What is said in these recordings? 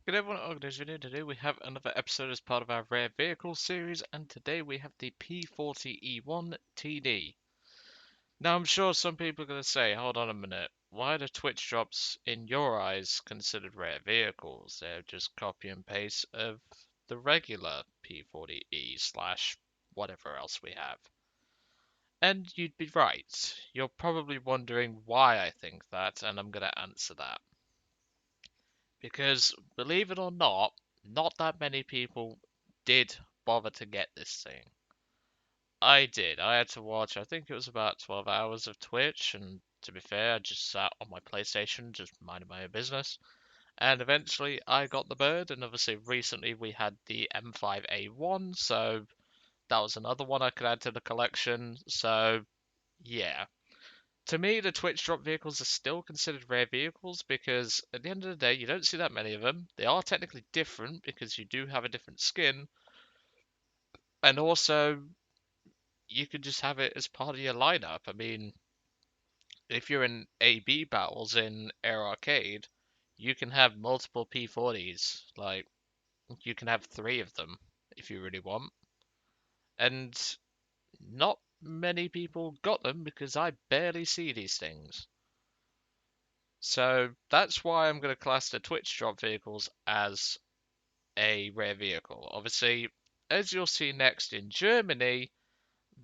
Good everyone, welcome to this video. Today we have another episode as part of our rare vehicle series, and today we have the P-40E TD. Now I'm sure some people are going to say, hold on a minute, why are the Twitch drops in your eyes considered rare vehicles? They're just copy and paste of the regular P-40E slash whatever else we have. And you'd be right. You're probably wondering why I think that, and I'm going to answer that. Because, believe it or not that many people did bother to get this thing. I did. I had to watch, I think it was about 12 hours of Twitch, and to be fair, I just sat on my PlayStation, just minding my own business. And eventually I got the bird, and obviously recently we had the M5A1, so that was another one I could add to the collection. So, yeah. To me, the Twitch drop vehicles are still considered rare vehicles because at the end of the day, you don't see that many of them. They are technically different because you do have a different skin, and also you can just have it as part of your lineup. I mean, if you're in AB battles in Air Arcade, you can have multiple P40s. Like, you can have 3 of them if you really want. And not many people got them because I barely see these things. So that's why I'm going to class the Twitch drop vehicles as a rare vehicle. Obviously, as you'll see next in Germany,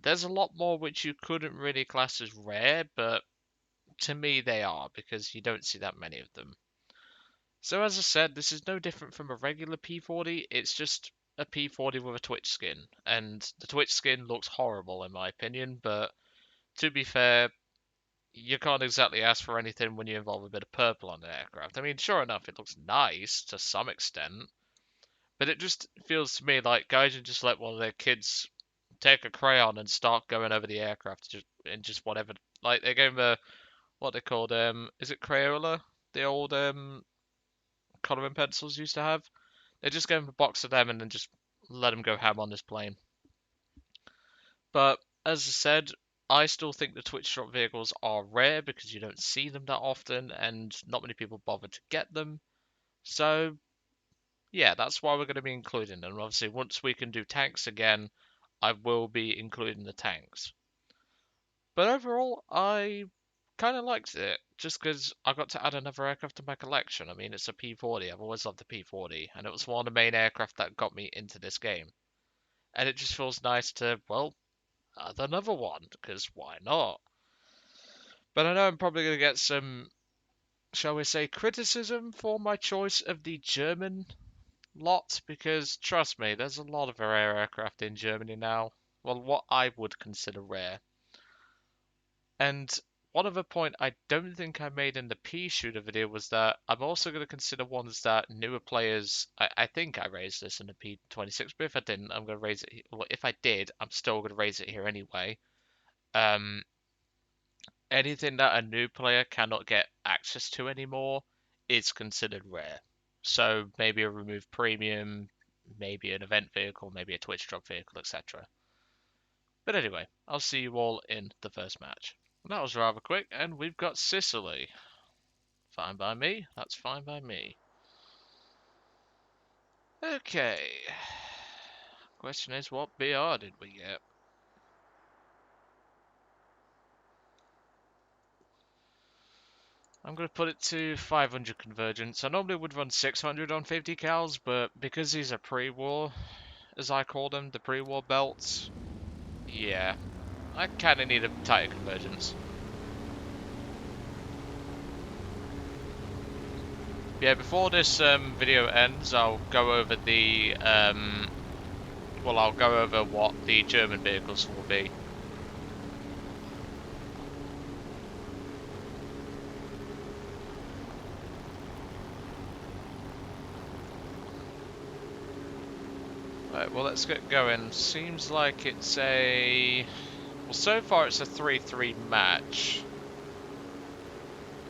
there's a lot more which you couldn't really class as rare, but to me they are because you don't see that many of them. So as I said, this is no different from a regular P40, it's just a P40 with a Twitch skin. And the Twitch skin looks horrible in my opinion, but to be fair, you can't exactly ask for anything when you involve a bit of purple on the aircraft. I mean, sure enough, it looks nice to some extent, but it just feels to me like guys would just let one of their kids take a crayon and start going over the aircraft just whatever. Like they gave them what they called is it Crayola? The old coloring pencils used to have. They just gave him a box of them and then just let him go ham on this plane. But as I said, I still think the Twitch drop vehicles are rare because you don't see them that often and not many people bother to get them. So, yeah, that's why we're going to be including them. Obviously, once we can do tanks again, I will be including the tanks. But overall, I kind of liked it just because I got to add another aircraft to my collection. I mean, it's a P-40. I've always loved the P-40, and it was one of the main aircraft that got me into this game. And it just feels nice to, well, add another one, because why not? But I know I'm probably going to get some, shall we say, criticism for my choice of the German lot, because trust me, there's a lot of rare aircraft in Germany now. Well, what I would consider rare. And one other point I don't think I made in the pea shooter video was that I'm also going to consider ones that newer players. I think I raised this in the P26, but if I didn't, I'm going to raise it. Well, if I did, I'm still going to raise it here anyway. Um, Anything that a new player cannot get access to anymore is considered rare. So maybe a remove premium, maybe an event vehicle, maybe a Twitch drop vehicle, etc. But anyway, I'll see you all in the first match. That was rather quick, and we've got Sicily. Fine by me, that's fine by me. Okay. Question is, what BR did we get? I'm going to put it to 500 convergence. I normally would run 600 on 50 cals, but because these are pre-war, as I call them, the pre-war belts, yeah, I kind of need a tighter convergence. Yeah, before this video ends, I'll go over the, well, I'll go over what the German vehicles will be. Right, well, let's get going. Seems like it's a... Well, so far it's a 3-3 match.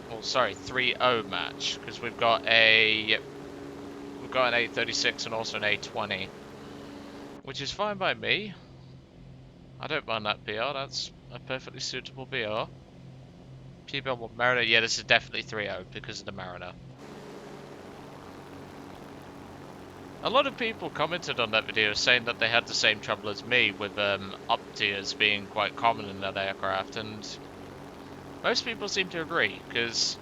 Well, sorry, 3-0 match, because we've got an A36 and also an A20, which is fine by me. I don't mind that BR, that's a perfectly suitable BR. P-Bell Mariner, yeah, this is definitely 3-0 because of the Mariner. A lot of people commented on that video saying that they had the same trouble as me with up tiers being quite common in that aircraft, and most people seem to agree, because,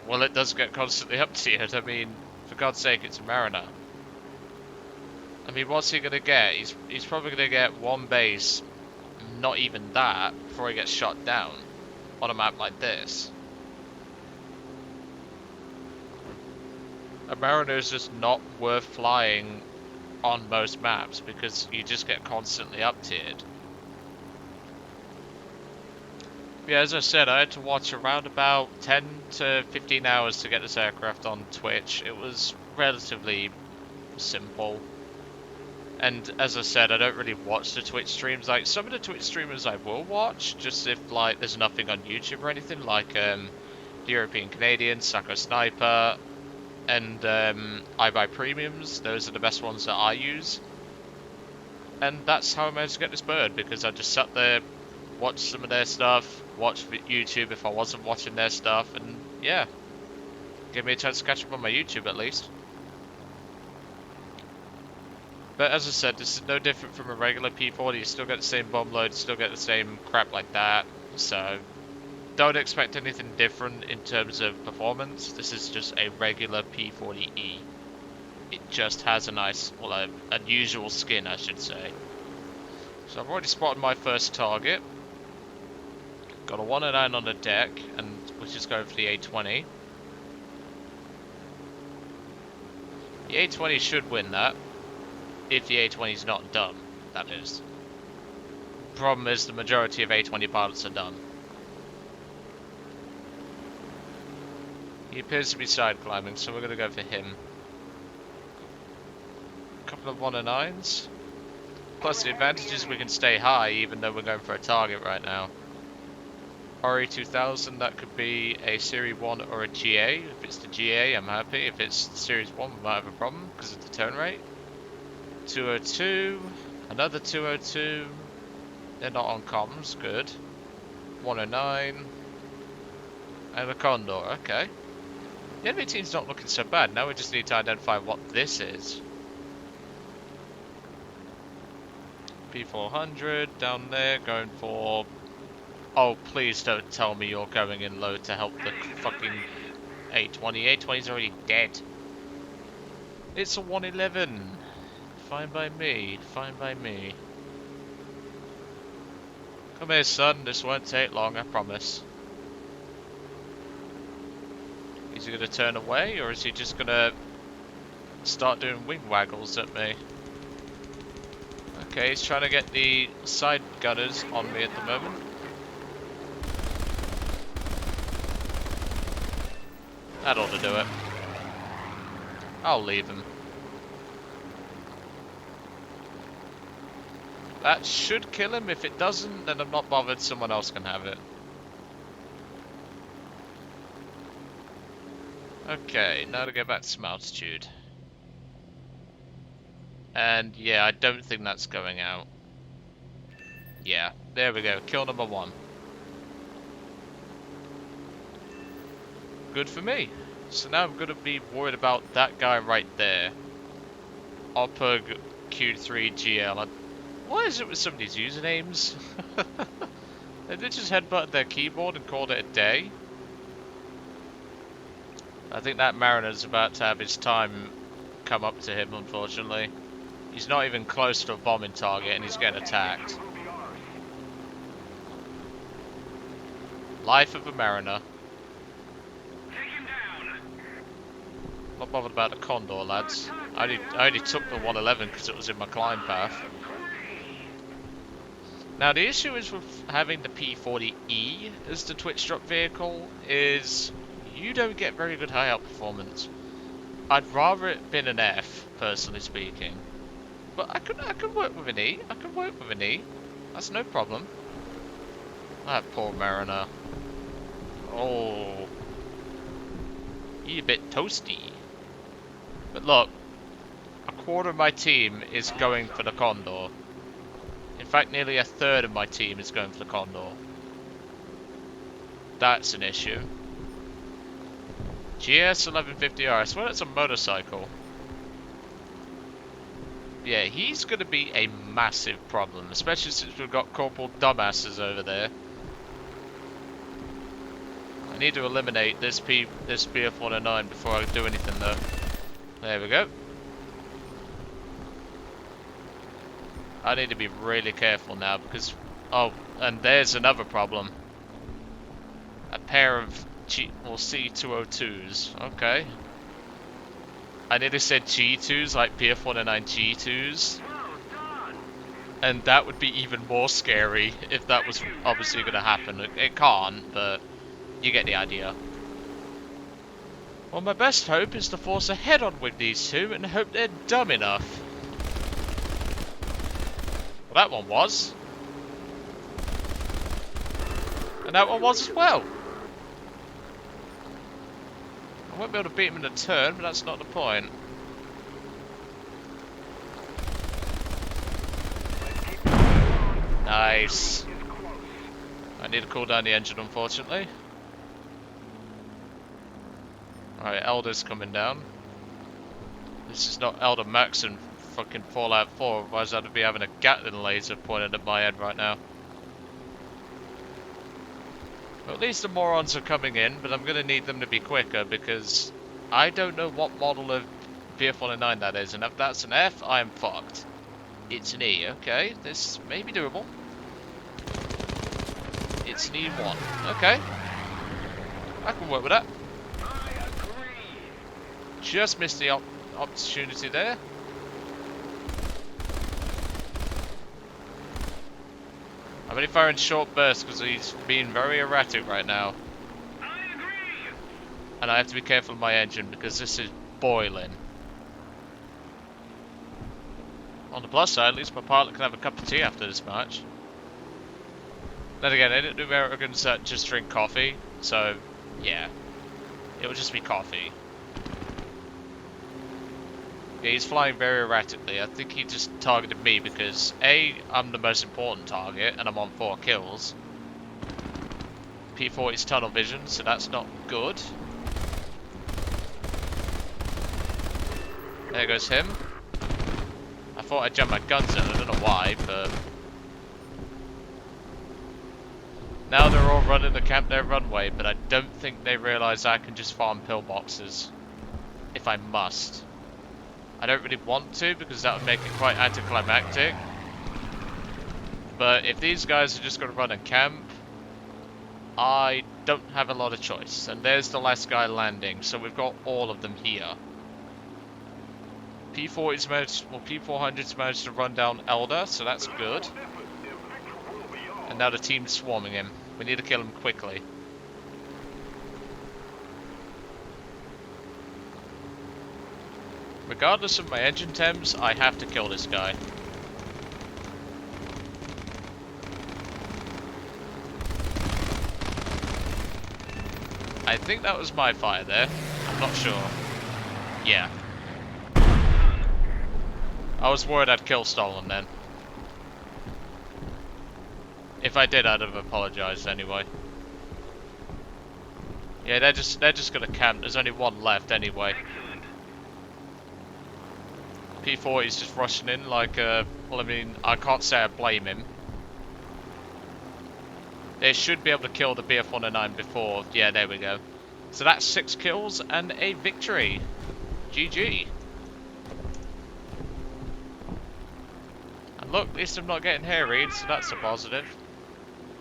well, it does get constantly up tiered. I mean, for God's sake, it's a Mariner. I mean, what's he gonna get? He's probably gonna get one base, not even that, before he gets shot down on a map like this. A Mariner is just not worth flying on most maps because you just get constantly up tiered. Yeah, as I said, I had to watch around about 10 to 15 hours to get this aircraft on Twitch. It was relatively simple. And as I said, I don't really watch the Twitch streams. Like, some of the Twitch streamers I will watch, just if, like, there's nothing on YouTube or anything, like, the European Canadian, Sacco Sniper, and I Buy Premiums. Those are the best ones that I use. And that's how I managed to get this bird, because I just sat there, watched some of their stuff, watched YouTube if I wasn't watching their stuff, and yeah, gave me a chance to catch up on my YouTube at least. But as I said, this is no different from a regular P-40. You still get the same bomb load, still get the same crap like that, so don't expect anything different in terms of performance. This is just a regular P-40E. It just has a nice, well, an unusual skin, I should say. So I've already spotted my first target. Got a 109 on the deck, and which is going for the A20. The A20 should win that, if the A20 is not dumb, that is. Problem is, the majority of A20 pilots are dumb. He appears to be side climbing, so we're going to go for him. A couple of 109s. Plus the advantage is we can stay high even though we're going for a target right now. RE2000, that could be a Series 1 or a GA. If it's the GA, I'm happy. If it's Series 1, we might have a problem because of the turn rate. 202, another 202. They're not on comms, good. 109. And a Condor, okay. The enemy team's not looking so bad. Now we just need to identify what this is. P400 down there, going for... Oh, please don't tell me you're going in low to help the fucking A20. A20's already dead. It's a 111. Fine by me, fine by me. Come here, son, this won't take long, I promise. Is he gonna turn away, or is he just gonna start doing wing waggles at me? Okay, he's trying to get the side gunners on me at the moment. That ought to do it. I'll leave him. That should kill him. If it doesn't, then I'm not bothered. Someone else can have it. Okay, now to go back to some altitude. And yeah, I don't think that's going out. Yeah, there we go. Kill number 1. Good for me. So now I'm going to be worried about that guy right there. Opug Q3GL. What is it with some of these usernames? They just headbutted their keyboard and called it a day. I think that Mariner's about to have his time come up to him, unfortunately. He's not even close to a bombing target and he's getting attacked. Life of a Mariner. Not bothered about the Condor, lads. I only took the 111 because it was in my climb path. Now the issue is with having the P-40E as the twitch drop vehicle is you don't get very good high out performance. I'd rather it been an F, personally speaking. But I could work with an E. I could work with an E. That's no problem. That poor Mariner. Oh. You're a bit toasty. But look, a quarter of my team is going for the Condor. In fact, nearly a third of my team is going for the Condor. That's an issue. GS 1150R, I swear that's a motorcycle. Yeah, he's going to be a massive problem, especially since we've got Corporal Dumbasses over there. I need to eliminate this BF-109 before I do anything though. There we go. I need to be really careful now because... Oh, and there's another problem. A pair of C202s. Okay. I nearly said G2s, like PF-109 G2s. And that would be even more scary if that was obviously going to happen. It can't, but you get the idea. Well, my best hope is to force a head-on with these two and hope they're dumb enough. Well, that one was. And that one was as well. I won't be able to beat him in a turn, but that's not the point. Nice. I need to cool down the engine, unfortunately. Alright, Elder's coming down. This is not Elder Max and fucking Fallout 4, otherwise I'd be having a Gatling laser pointed at my head right now. Well, at least the morons are coming in, but I'm going to need them to be quicker because I don't know what model of BF-109 that is, and if that's an F, I am fucked. It's an E, okay, this may be doable. It's an E1, okay. I can work with that. Just missed the opportunity there. I'm only firing short bursts because he's being very erratic right now. And I have to be careful of my engine because this is boiling. On the plus side, at least my pilot can have a cup of tea after this match. Then again, they don't do Americans that just drink coffee, so yeah, it will just be coffee. Yeah, he's flying very erratically. I think he just targeted me because A, I'm the most important target and I'm on 4 kills. P-40's tunnel vision, so that's not good. There goes him. I thought I'd jump my guns in, I don't know why, but... Now they're all running the camp their runway, but I don't think they realise I can just farm pillboxes. If I must. I don't really want to, because that would make it quite anticlimactic. But if these guys are just going to run a camp, I don't have a lot of choice. And there's the last guy landing, so we've got all of them here. P-40's managed, well, P-400's managed to run down Elder, so that's good. And now the team's swarming him. We need to kill him quickly. Regardless of my engine temps, I have to kill this guy. I think that was my fire there. I'm not sure. Yeah. I was worried I'd kill Stolen then. If I did, I'd have apologized anyway. Yeah, they're just gonna camp. There's only one left anyway. P-40's just rushing in like, well, I mean, I can't say I blame him. They should be able to kill the BF-109 before. Yeah, there we go. So that's 6 kills and a victory. GG. And look, at least I'm not getting harried, so that's a positive.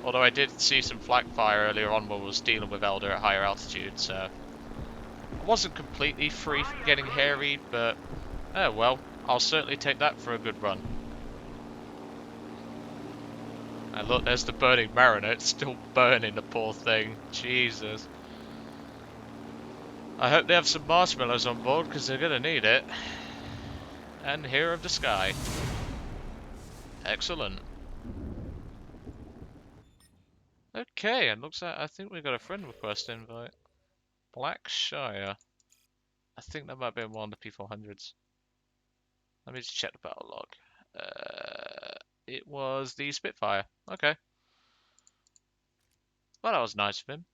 Although I did see some flak fire earlier on when we was dealing with Elder at higher altitude, so... I wasn't completely free from getting harried, but... Oh well, I'll certainly take that for a good run. And look, there's the burning Mariner. It's still burning, the poor thing. Jesus. I hope they have some marshmallows on board, because they're going to need it. And Hero of the Sky. Excellent. Okay, it looks like I think we got a friend request invite. Blackshire. I think that might be one of the P400s. Let me just check the battle log. It was the Spitfire. Okay. Well, that was nice of him.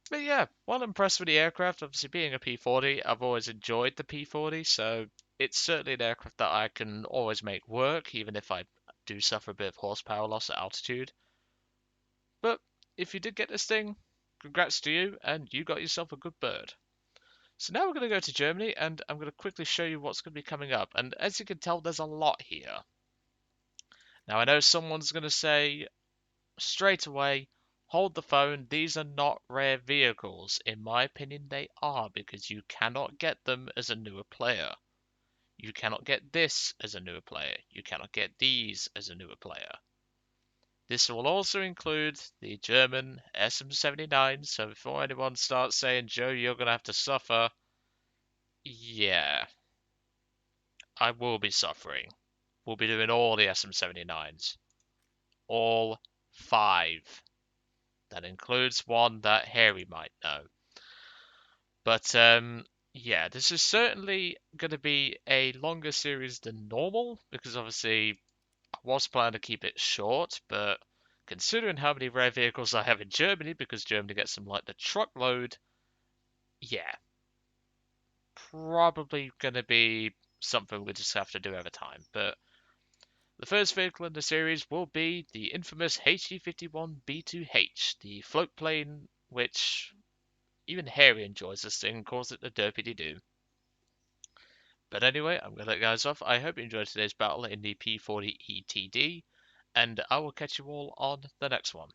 But yeah, well impressed with the aircraft. Obviously, being a P40, I've always enjoyed the P40, so it's certainly an aircraft that I can always make work, even if I do suffer a bit of horsepower loss at altitude. But if you did get this thing, congrats to you, and you got yourself a good bird. So now we're going to go to Germany, and I'm going to quickly show you what's going to be coming up. And as you can tell, there's a lot here. Now I know someone's going to say straight away, hold the phone, these are not rare vehicles. In my opinion, they are, because you cannot get them as a newer player. You cannot get this as a newer player. You cannot get these as a newer player. This will also include the German SM-79, so before anyone starts saying, Joe, you're going to have to suffer, yeah, I will be suffering. We'll be doing all the SM-79s. All 5. That includes one that Harry might know. But yeah, this is certainly going to be a longer series than normal, because obviously I was planning to keep it short, but considering how many rare vehicles I have in Germany, because Germany gets them like the truckload, yeah, probably going to be something we just have to do over time. But the first vehicle in the series will be the infamous HE-51B2H, the float plane, which even Harry enjoys this thing and calls it the derpy-doo. But anyway, I'm going to let you guys off. I hope you enjoyed today's battle in the P-40E TD, and I will catch you all on the next one.